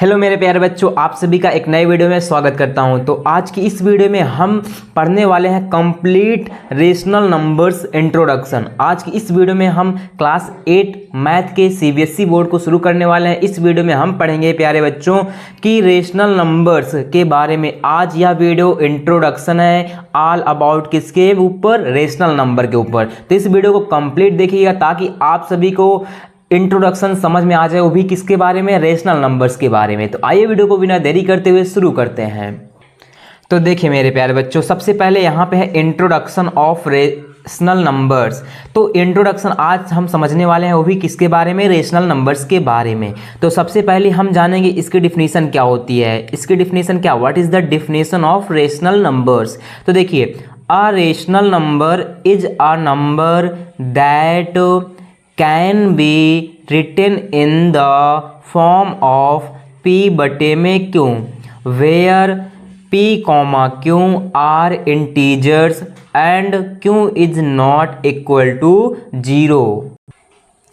Hello मेरे प्यारे बच्चों, आप सभी का एक नए वीडियो में स्वागत करता हूं। तो आज की इस वीडियो में हम पढ़ने वाले हैं कंप्लीट रेशनल नंबर्स इंट्रोडक्शन। आज की इस वीडियो में हम क्लास 8 मैथ के सीबीएसई बोर्ड को शुरू करने वाले हैं। इस वीडियो में हम पढ़ेंगे प्यारे बच्चों कि रेशनल नंबर्स के बारे में। आज यह वीडियो इंट्रोडक्शन है, ऑल अबाउट किसके ऊपर? रेशनल नंबर के ऊपर। तो इस वीडियो को कंप्लीट देखिएगा ताकि आप सभी को इंट्रोडक्शन समझ में आ जाए, वो भी किसके बारे में? रेशनल नंबर्स के बारे में। तो आइए वीडियो को बिना देरी करते हुए शुरू करते हैं। तो देखिए मेरे प्यारे बच्चों, सबसे पहले यहाँ पे है इंट्रोडक्शन ऑफ रेशनल नंबर्स। तो इंट्रोडक्शन आज हम समझने वाले हैं, वो भी किसके बारे में? रेशनल नंबर्स के बारे में। तो सबसे पहले हम जानेंगे इसकी डिफिनीशन क्या होती है। इसकी डिफिनीशन क्या? What is the definition of rational numbers? तो देखिए, a rational number is a number that can be written in the form of p बटे में q, where p, q are integers and q is not equal to 0।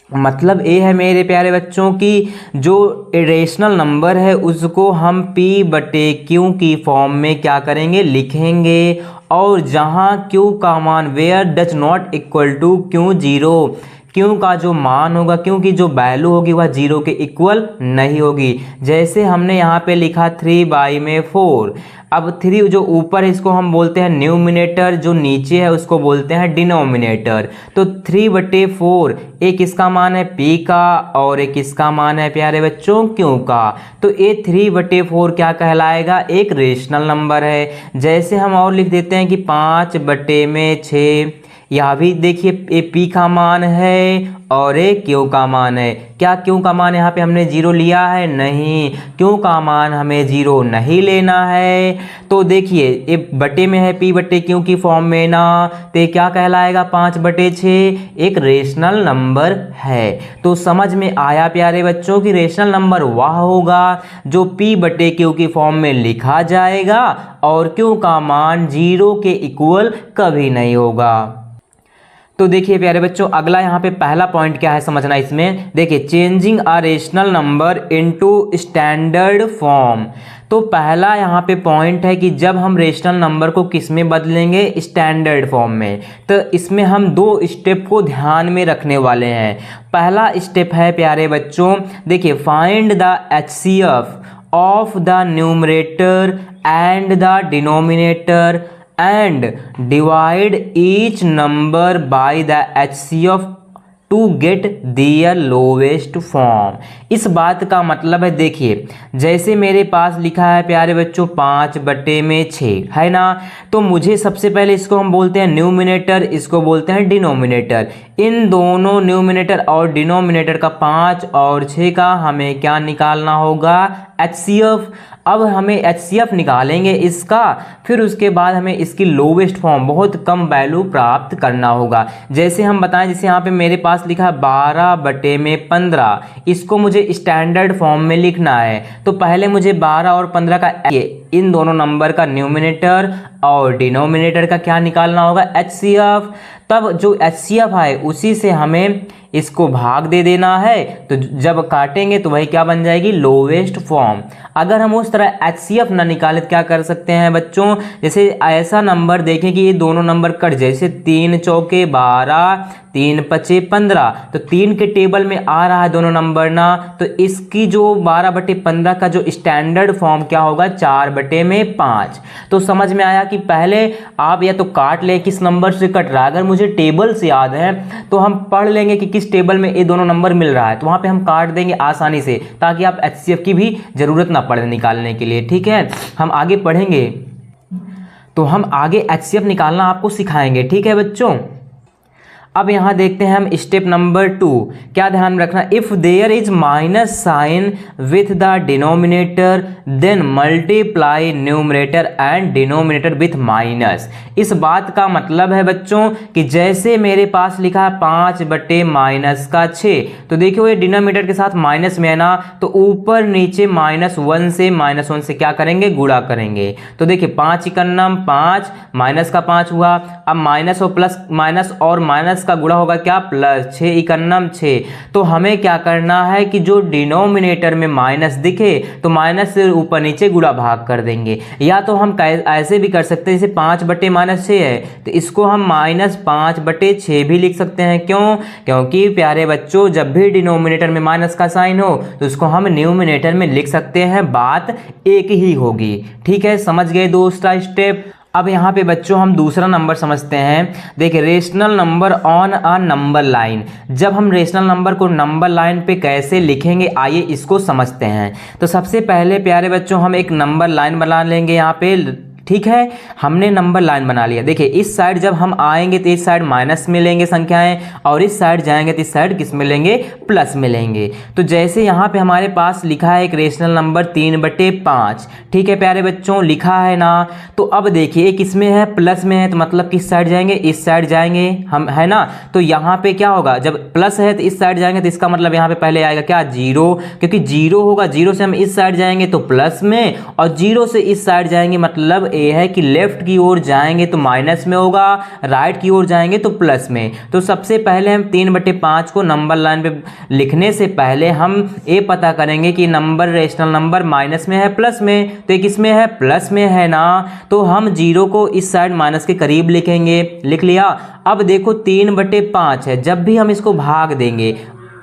मतलब ये है मेरे प्यारे बच्चों की जो रेशनल नंबर है उसको हम p बटे q की फॉर्म में क्या करेंगे? लिखेंगे। और जहाँ q का मान where does not equal to q 0, क्यों का जो मान होगा, क्यों की जो वैल्यू होगी वह 0 के इक्वल नहीं होगी। जैसे हमने यहाँ पे लिखा 3/4। अब 3 जो ऊपर है इसको हम बोलते हैं न्यूमिनेटर, जो नीचे है उसको बोलते हैं डिनोमिनेटर। तो 3/4 एक किसका मान है? p का, और एक किसका मान है प्यारे बच्चों? q का। तो ये 3/4 क्या कहलाएगा? एक रेशनल नंबर है। जैसे हम और लिख देते हैं कि 5/6। यह भी देखिए ए p का मान है और एक q का मान है। क्या q का मान यहाँ पे हमने 0 लिया है? नहीं, q का मान हमें 0 नहीं लेना है। तो देखिए ये बटे में है p बटे q की फॉर्म में ना, तो क्या कहलाएगा? 5/6 एक रेशनल नंबर है। तो समझ में आया प्यारे बच्चों की रेशनल नंबर वह होगा जो p बटे q की फॉर्म में लिखा जाएगा और q का मान 0 के इक्वल कभी नहीं होगा। तो देखिए प्यारे बच्चों, अगला यहाँ पे पहला पॉइंट क्या है समझना इसमें। देखिए, changing a rational number into standard form. तो पहला यहाँ पे पॉइंट है कि जब हम रेशनल नंबर को किस में बदलेंगे? स्टैंडर्ड फॉर्म में। तो इसमें हम 2 स्टेप को ध्यान में रखने वाले हैं। पहला स्टेप है प्यारे बच्चों, देखिए, find the HCF of the numerator and the denominator and divide each number by the HCF to get their lowest form। इस बात का मतलब है, देखिए जैसे मेरे पास लिखा है प्यारे बच्चों 5/6 है ना, तो मुझे सबसे पहले इसको हम बोलते हैं न्यूमिनेटर, इसको बोलते हैं डिनोमिनेटर। इन दोनों न्यूमिनेटर और डिनोमिनेटर का 5 और 6 का हमें क्या निकालना होगा? HCF। अब हमें HCF निकालेंगे इसका, फिर उसके बाद हमें इसकी लोवेस्ट फॉर्म, बहुत कम वैल्यू प्राप्त करना होगा। जैसे हम बताएं, जैसे यहाँ पे मेरे पास लिखा है 12/15, इसको मुझे स्टैंडर्ड फॉर्म में लिखना है। तो पहले मुझे 12 और 15 का इन दोनों नंबर का न्यूमिनेटर और डिनोमिनेटर का क्या निकालना होगा? HCF। तब जो HCF है उसी से हमें इसको भाग दे देना है, तो जब काटेंगे तो वही क्या बन जाएगी? Lowest form. अगर हम उस तरह HCF ना निकाले तो क्या कर सकते हैं बच्चों? जैसे ऐसा नंबर देखें कि ये दोनों नंबर कट जाए, जैसे 3 चौके 12, 3 पचे 15, तो 3 के टेबल में आ रहा है दोनों नंबर ना, तो इसकी जो 12/15 का जो स्टैंडर्ड फॉर्म क्या होगा? 4/5। तो समझ में आया कि पहले आप या तो काट ले किस नंबर से कट रहा है। अगर मुझे टेबल से याद है तो हम पढ़ लेंगे कि किस टेबल में ये दोनों नंबर मिल रहा है, तो वहां पे हम काट देंगे आसानी से, ताकि आप HCF की भी जरूरत ना पड़े निकालने के लिए। ठीक है, हम आगे पढ़ेंगे तो हम आगे HCF निकालना आपको सिखाएंगे। ठीक है बच्चों, अब यहाँ देखते हैं हम स्टेप नंबर 2। क्या ध्यान रखना? If there is minus sign with the denominator then multiply numerator and denominator with minus. इस बात का मतलब है बच्चों कि जैसे मेरे पास लिखा है 5/-6, तो देखियो ये डिनोमिनेटर के साथ माइनस में है ना, तो ऊपर नीचे -1 से क्या करेंगे? गुणा करेंगे। तो देखिए 5 × 5, माइनस का 5 हुआ। अब माइनस और प्लस, माइनस और माइनस का गुणा होगा क्या, प्लस 6 इकन्नम 6। तो हमें क्या करना है कि जो डिनोमिनेटर में माइनस दिखे तो माइनस से ऊपर नीचे गुणा भाग कर देंगे, या तो हम ऐसे भी कर सकते हैं जैसे 5/-6 है तो इसको हम -5/6 भी लिख सकते हैं। क्यों? क्योंकि प्यारे बच्चों जब भी डिनोमिनेटर में माइनस का साइन हो तो उसको हम न्यूमिनेटर में लिख सकते हैं, बात एक ही होगी। ठीक है, समझ गए दूसरा स्टेप। अब यहाँ पे बच्चों हम दूसरा नंबर समझते हैं। देखिए rational number on a number line, जब हम रेशनल नंबर को नंबर लाइन पे कैसे लिखेंगे आइए इसको समझते हैं। तो सबसे पहले प्यारे बच्चों हम एक नंबर लाइन बना लेंगे यहाँ पे। ठीक है, हमने नंबर लाइन बना लिया। देखिए इस साइड जब हम आएंगे तो इस साइड माइनस मिलेंगे संख्याएं, और इस साइड जाएंगे तो इस साइड किस मिलेंगे, प्लस मिलेंगे। तो जैसे यहाँ पे हमारे पास लिखा है एक रेशनल नंबर 3/5। ठीक है प्यारे बच्चों, लिखा है ना। तो अब देखिए किसमें है, प्लस में है, तो मतलब किस साइड जाएंगे, इस साइड जाएंगे हम, है ना। तो यहाँ पे क्या होगा, जब प्लस है तो इस साइड जाएंगे तो इसका मतलब यहाँ पे पहले आएगा क्या, 0, क्योंकि 0 होगा। 0 से हम इस साइड जाएंगे तो प्लस में, और 0 से इस साइड जाएंगे मतलब ये है कि लेफ्ट की ओर जाएंगे तो माइनस में होगा, राइट की ओर जाएंगे तो प्लस में। तो सबसे पहले हम 3/5 को नंबर लाइन पे लिखने से पहले हम ये पता करेंगे कि नंबर रेशनल नंबर माइनस में है प्लस में, तो ये किस में है, प्लस में है ना। तो हम 0 को इस साइड माइनस के करीब लिखेंगे, लिख लिया। अब देखो 3/5 है, जब भी हम इसको भाग देंगे,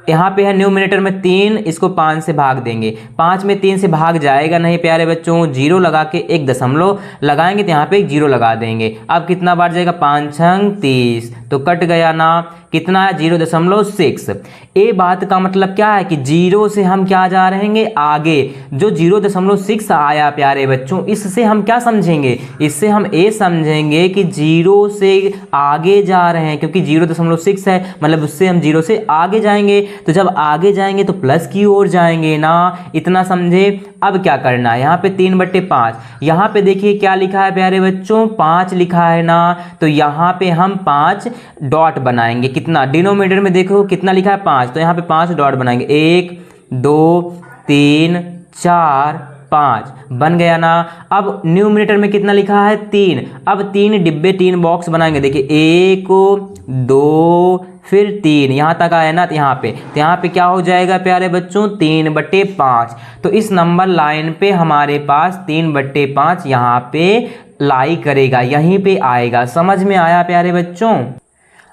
यहाँ पे है न्यूमिनेटर में 3, इसको 5 से भाग देंगे, 5 में 3 से भाग जाएगा नहीं प्यारे बच्चों। 0 लगा के एक दशमलव लगाएंगे तो यहाँ पे एक 0 लगा देंगे। अब कितना बार जाएगा, 5 छंग 30, तो कट गया ना, कितना है 0.6। ये बात का मतलब क्या है कि 0 से हम क्या जा रहेंगे, आगे। जो 0.6 आया प्यारे बच्चों, इससे हम क्या समझेंगे, इससे हम ये समझेंगे कि 0 से आगे जा रहे हैं, क्योंकि 0.6 है मतलब उससे हम 0 से आगे जाएंगे। तो जब आगे जाएंगे तो प्लस की ओर जाएंगे ना, इतना समझे। अब क्या करना है, यहाँ पे 3/5, यहाँ पे देखिए क्या लिखा है प्यारे बच्चों, 5 लिखा है ना। तो यहाँ पे हम 5 डॉट बनाएंगे। कितना, डिनोमिनेटर में देखो कितना लिखा है, 5, तो यहाँ पे 5 डॉट बनाएंगे। 1 2 3 4 5 बन गया ना। अब न्यूमिनेटर में कितना लिखा है, 3, अब 3 डिब्बे 3 बॉक्स बनाएंगे। देखिए 1 2 फिर 3, यहाँ तक आया ना। तो यहाँ पे क्या हो जाएगा प्यारे बच्चों, 3/5। तो इस नंबर लाइन पे हमारे पास 3/5 यहाँ पे लाई करेगा, यहीं पे आएगा। समझ में आया प्यारे बच्चों।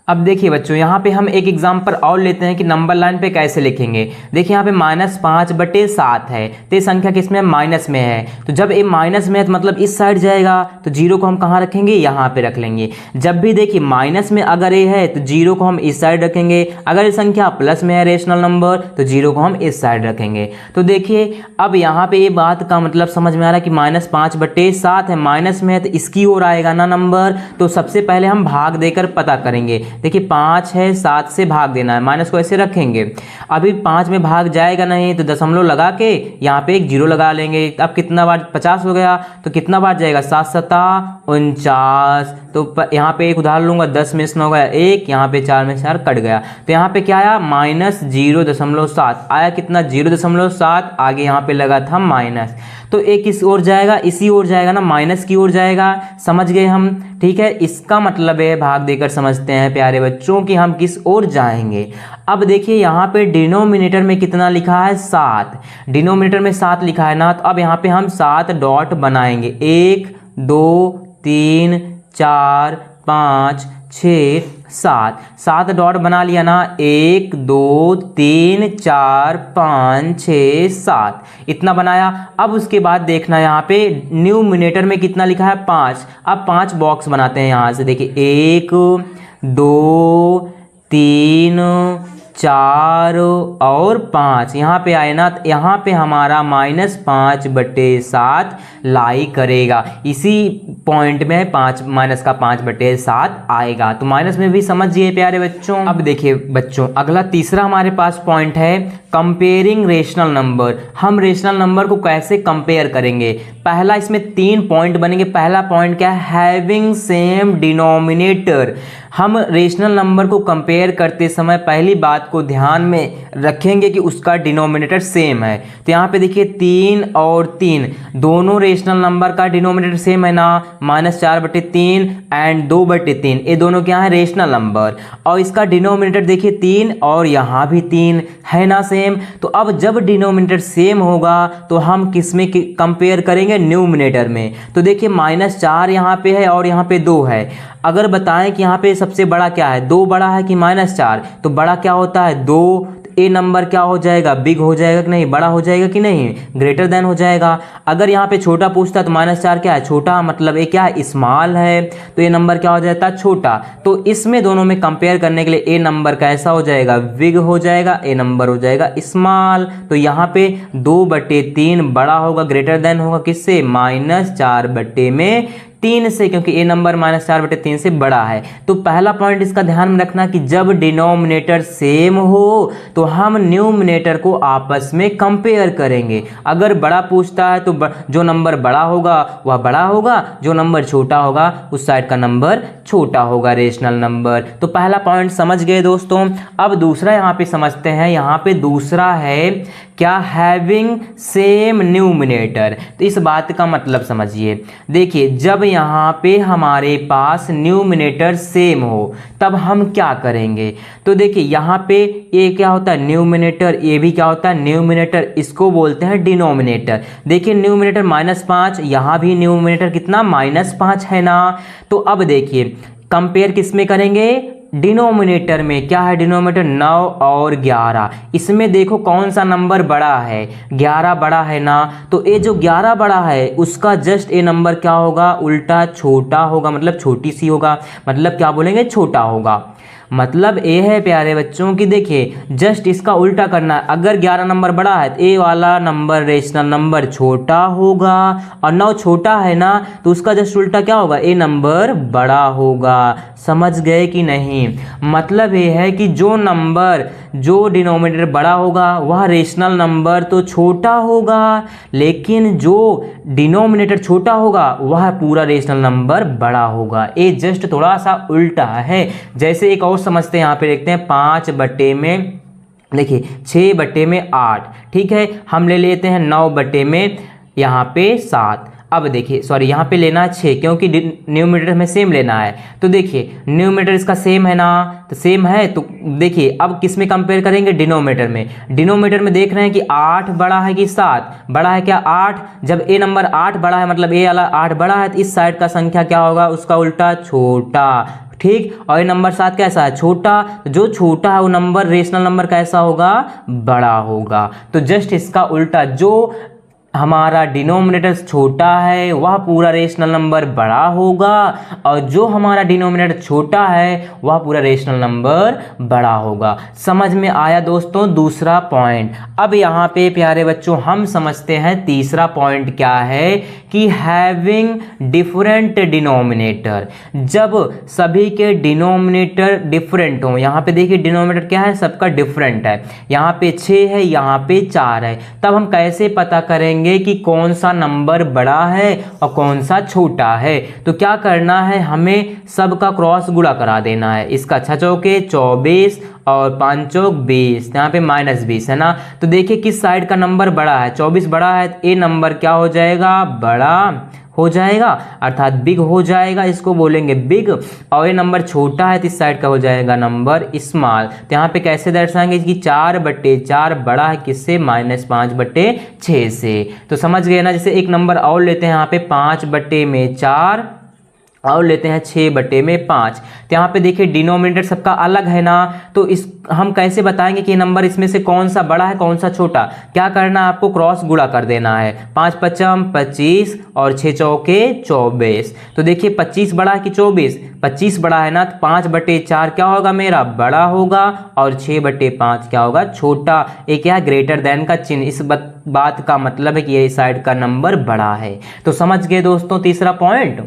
अब देखिए बच्चों यहाँ पे हम एक एग्जांपल और लेते हैं कि नंबर लाइन पे कैसे लिखेंगे। देखिए यहाँ पे -5/7 है, तो ये संख्या किसमें है, माइनस में है। तो जब ये माइनस में है तो मतलब इस साइड जाएगा, तो 0 को हम कहाँ रखेंगे, यहाँ पे रख लेंगे। जब भी देखिए माइनस में अगर ये है तो 0 को हम इस साइड रखेंगे, अगर ये संख्या प्लस में है रेशनल नंबर तो 0 को हम इस साइड रखेंगे। तो देखिए अब यहाँ पे ये बात का मतलब समझ में आ रहा है कि -5/7 है, माइनस में है तो इसकी ओर आएगा ना नंबर। तो सबसे पहले हम भाग देकर पता करेंगे। देखिए 5 है, 7 से भाग देना है, माइनस को ऐसे रखेंगे। अभी 5 में भाग जाएगा नहीं तो दशमलव लगा के यहाँ पे एक 0 लगा लेंगे। अब कितना बार, 50 हो गया, तो कितना बार जाएगा, 7 7 49। तो यहाँ पे एक उदाहरण लूंगा, 10 में से 9 गया 1, यहाँ पे 4 में से 4 कट गया। तो यहाँ पे क्या आया, -0.7 आया। कितना, 0.7, आगे यहाँ पे लगा था माइनस। तो एक किस ओर जाएगा, इसी ओर जाएगा ना, माइनस की ओर जाएगा। समझ गए हम। ठीक है, इसका मतलब है भाग देकर समझते हैं प्यारे बच्चों कि हम किस ओर जाएंगे। अब देखिए यहाँ पे डिनोमिनेटर में कितना लिखा है, 7, डिनोमिनेटर में 7 लिखा है ना। तो अब यहाँ पे हम 7 डॉट बनाएंगे, 1 2 3 4 5 6 7 डॉट बना लिया ना, 1 2 3 4 5 6 7 इतना बनाया। अब उसके बाद देखना यहाँ पे न्यूमिनेटर में कितना लिखा है, 5। अब 5 बॉक्स बनाते हैं यहाँ से। देखिए 1 2 3 4 और 5 यहाँ पे आए ना। तो यहाँ पे हमारा -5/7 लाई करेगा, इसी पॉइंट में -5/7 आएगा। तो माइनस में भी समझिए प्यारे बच्चों। अब देखिए बच्चों अगला तीसरा हमारे पास पॉइंट है कंपेयरिंग रेशनल नंबर। हम रेशनल नंबर को कैसे कंपेयर करेंगे? पहला इसमें 3 पॉइंट बनेंगे। पहला पॉइंट क्या है? Having same denominator. हम रेशनल नंबर को कंपेयर करते समय पहली बात को ध्यान में रखेंगे कि उसका डिनोमिनेटर सेम है। तो यहाँ पे देखिए 3 और 3 दोनों रेशनल नंबर का डिनोमिनेटर सेम है ना, -4/3 एंड 2/3, ये दोनों क्या है? Rational number. और इसका डिनोमिनेटर देखिए 3 और यहाँ भी 3 है ना सेम। तो अब जब डिनोमिनेटर सेम होगा तो हम किस में कंपेयर करेंगे? न्यूमिनेटर में। तो देखिए -4 यहाँ पे है और यहाँ पे 2 है। अगर बताएं कि यहाँ पे सबसे बड़ा क्या है, 2 बड़ा है कि -4, तो बड़ा क्या होता है? 2। ए नंबर क्या हो जाएगा? बिग हो जाएगा कि नहीं? बड़ा हो जाएगा कि नहीं? ग्रेटर देन हो जाएगा। अगर यहाँ पे छोटा पूछता तो -4 क्या है? छोटा, मतलब ए क्या है? स्मॉल है, तो ये नंबर क्या हो जाता है? छोटा। तो इसमें दोनों में कंपेयर करने के लिए ए नंबर कैसा हो जाएगा? बिग हो जाएगा, ए नंबर हो जाएगा स्मॉल। तो यहाँ पे 2/3 बड़ा होगा, ग्रेटर देन होगा किससे? -4/3 से, क्योंकि ए नंबर -4/3 से बड़ा है। तो पहला पॉइंट इसका ध्यान में रखना कि जब डिनोमिनेटर सेम हो तो हम न्यूमिनेटर को आपस में कंपेयर करेंगे। अगर बड़ा पूछता है तो जो नंबर बड़ा होगा वह बड़ा होगा, जो नंबर छोटा होगा उस साइड का नंबर छोटा होगा, रेशनल नंबर। तो पहला पॉइंट समझ गए दोस्तों। अब दूसरा यहाँ पे समझते हैं। यहाँ पे दूसरा है क्या? Having same numerator. तो इस बात का मतलब समझिए। देखिए जब यहाँ पे हमारे पास न्यूमिनेटर सेम हो तब हम क्या करेंगे? तो देखिए यहाँ पे ये क्या होता है? न्यूमिनेटर। ये भी क्या होता है? न्यूमिनेटर। इसको बोलते हैं डिनोमिनेटर। देखिए न्यूमिनेटर -5, यहाँ भी न्यूमिनेटर कितना? -5 है ना। तो अब देखिए कंपेयर किस में करेंगे? डिनोमिनेटर में। क्या है डिनोमिनेटर? 9 और 11। इसमें देखो कौन सा नंबर बड़ा है? 11 बड़ा है ना। तो ये जो 11 बड़ा है उसका जस्ट ये नंबर क्या होगा? उल्टा छोटा होगा, मतलब छोटी सी होगा। मतलब क्या बोलेंगे? छोटा होगा। मतलब ये है प्यारे बच्चों कि देखिए जस्ट इसका उल्टा करना है। अगर 11 नंबर बड़ा है तो ए वाला नंबर रेशनल नंबर छोटा होगा, और 9 छोटा है ना तो उसका जस्ट उल्टा क्या होगा? ए नंबर बड़ा होगा। समझ गए कि नहीं? मतलब ये है कि जो नंबर, जो डिनोमिनेटर बड़ा होगा वह रेशनल नंबर तो छोटा होगा, लेकिन जो डिनोमिनेटर छोटा होगा वह पूरा रेशनल नंबर बड़ा होगा। ये जस्ट थोड़ा सा उल्टा है। जैसे एक और समझते हैं, यहाँ पे देखते हैं 5/में, देखिए 6/8, ठीक है। हम ले लेते हैं 9/में यहाँ पे 7। अब देखिए सॉरी यहाँ पे लेना है 6, क्योंकि न्यूमिनेटर में सेम लेना है। तो देखिए न्यूमिनेटर इसका सेम है ना, तो सेम है। तो देखिए अब किस में कंपेयर करेंगे? डिनोमिनेटर में। डिनोमिनेटर में देख रहे हैं कि 8 बड़ा है कि 7 बड़ा है? क्या 8। जब ए नंबर 8 बड़ा है मतलब ए वाला 8 बड़ा है, तो इस साइड का संख्या क्या होगा? उसका उल्टा छोटा, ठीक। और ये नंबर 7 कैसा है? छोटा। जो छोटा है वो नंबर रेशनल नंबर कैसा होगा? बड़ा होगा। तो जस्ट इसका उल्टा, जो हमारा डिनोमिनेटर छोटा है वह पूरा रेशनल नंबर बड़ा होगा, और जो हमारा डिनोमिनेटर छोटा है वह पूरा रेशनल नंबर बड़ा होगा। समझ में आया दोस्तों दूसरा पॉइंट? अब यहाँ पे प्यारे बच्चों हम समझते हैं तीसरा पॉइंट क्या है कि हैविंग डिफरेंट डिनोमिनेटर। जब सभी के डिनोमिनेटर डिफरेंट हो, यहाँ पे देखिए डिनोमिनेटर क्या है? सबका डिफरेंट है। यहाँ पे 6 है, यहाँ पे 4 है। तब हम कैसे पता करेंगे कि कौन सा नंबर बड़ा है और कौन सा छोटा है? तो क्या करना है? हमें सबका क्रॉस गुणा करा देना है। इसका 6 चौके 24 और 5 चौक 20, यहाँ पे -20 है ना। तो देखिए किस साइड का नंबर बड़ा है? 24 बड़ा है, तो ये नंबर क्या हो जाएगा? बड़ा हो जाएगा, अर्थात बिग हो जाएगा, इसको बोलेंगे बिग। और ये नंबर छोटा है तो इस साइड का हो जाएगा नंबर स्मॉल। तो यहाँ पे कैसे दर्शाएंगे कि 4/4 बड़ा है किससे? -5/6 से। तो समझ गए ना। जैसे एक नंबर और लेते हैं यहाँ पे 5/4 और लेते हैं 6/5। तो यहाँ पे देखिए डिनोमिनेटर सबका अलग है ना, तो इस हम कैसे बताएंगे कि नंबर इसमें से कौन सा बड़ा है कौन सा छोटा? क्या करना है? आपको क्रॉस गुणा कर देना है। 5×5 = 25 और 6 चौके 24। तो देखिए 25 बड़ा है कि 24? 25 बड़ा है ना, तो 5/4 क्या होगा मेरा, बड़ा होगा, और 6/5 क्या होगा, छोटा। एक क्या, ग्रेटर देन का चिन्ह, इस बात का मतलब है कि ये साइड का नंबर बड़ा है। तो समझ गए दोस्तों तीसरा पॉइंट।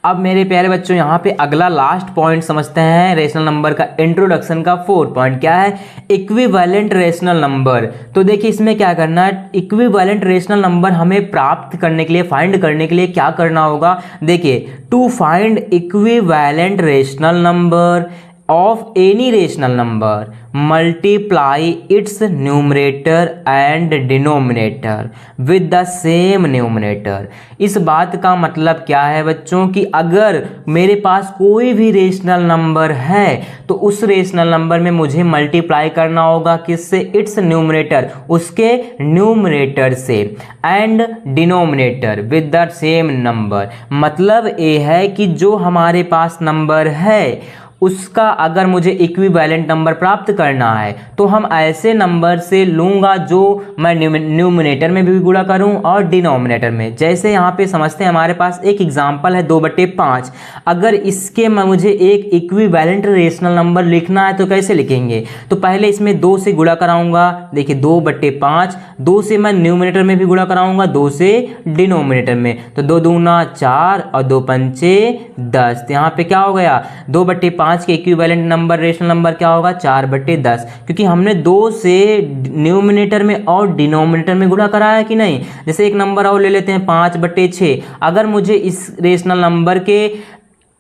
अब मेरे प्यारे बच्चों यहाँ पे अगला लास्ट पॉइंट समझते हैं रेशनल नंबर का इंट्रोडक्शन का 4 पॉइंट। क्या है, इक्विवेलेंट रेशनल नंबर। तो देखिए इसमें क्या करना है, इक्विवेलेंट रेशनल नंबर हमें प्राप्त करने के लिए, फाइंड करने के लिए क्या करना होगा। देखिए, to find equivalent rational number of any rational number multiply its numerator and denominator with the same numerator। इस बात का मतलब क्या है बच्चों कि अगर मेरे पास कोई भी रेशनल नंबर है तो उस रेशनल नंबर में मुझे मल्टीप्लाई करना होगा किससे, इट्स न्यूमरेटर, उसके न्यूमरेटर से, and denominator with the same number. मतलब ये है कि जो हमारे पास नंबर है उसका अगर मुझे इक्विवेलेंट नंबर प्राप्त करना है तो हम ऐसे नंबर से लूंगा जो मैं न्यूमिनेटर में भी गुणा करूं और डिनोमिनेटर में। जैसे यहाँ पे समझते हैं, हमारे पास एक एग्जांपल है 2/5। अगर इसके मुझे एक इक्विवेलेंट रेशनल नंबर लिखना है तो कैसे लिखेंगे, तो पहले इसमें 2 से गुणा कराऊंगा। देखिए 2/5, 2 से मैं न्यूमिनेटर में भी गुणा कराऊंगा, 2 से डिनोमिनेटर में, तो 2 दूना 4 और 2 पंचे 10। यहाँ पे क्या हो गया, 2/5 के इक्विवेलेंट नंबर रेशनल नंबर क्या होगा, 4/10, क्योंकि हमने 2 से न्यूमिनेटर में और डिनोमिनेटर में गुणा कराया कि नहीं। जैसे एक नंबर और ले लेते हैं 5/6। अगर मुझे इस रेशनल नंबर के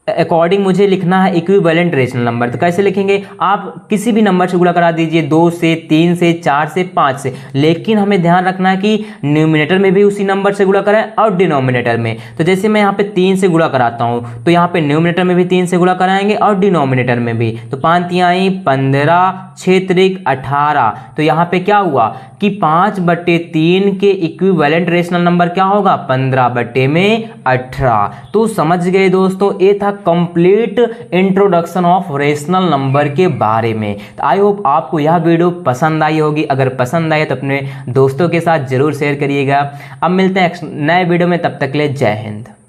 अकॉर्डिंग मुझे लिखना है इक्विवेलेंट रेशनल नंबर, तो कैसे लिखेंगे, आप किसी भी नंबर से गुणा करा दीजिए, 2 से, 3 से, 4 से, 5 से, लेकिन हमें ध्यान रखना है कि न्यूमिनेटर में भी उसी नंबर से गुणा करें और डिनोमिनेटर में। तो जैसे मैं यहाँ पे 3 से गुणा कराता हूँ तो यहाँ पे न्यूमिनेटर में भी 3 से गुणा कराएंगे और डिनोमिनेटर में भी। तो 5 तिहाई 15, 6 त्रिक 18। तो यहाँ पे क्या हुआ कि 5/3 के इक्विवेलेंट रेशनल नंबर क्या होगा, 15/18। तो समझ गए दोस्तों, ये था complete introduction of rational number के बारे में। तो आई होप आपको यह वीडियो पसंद आई होगी। अगर पसंद आई तो अपने दोस्तों के साथ जरूर शेयर करिएगा। अब मिलते हैं नए वीडियो में, तब तक के लिए जय हिंद।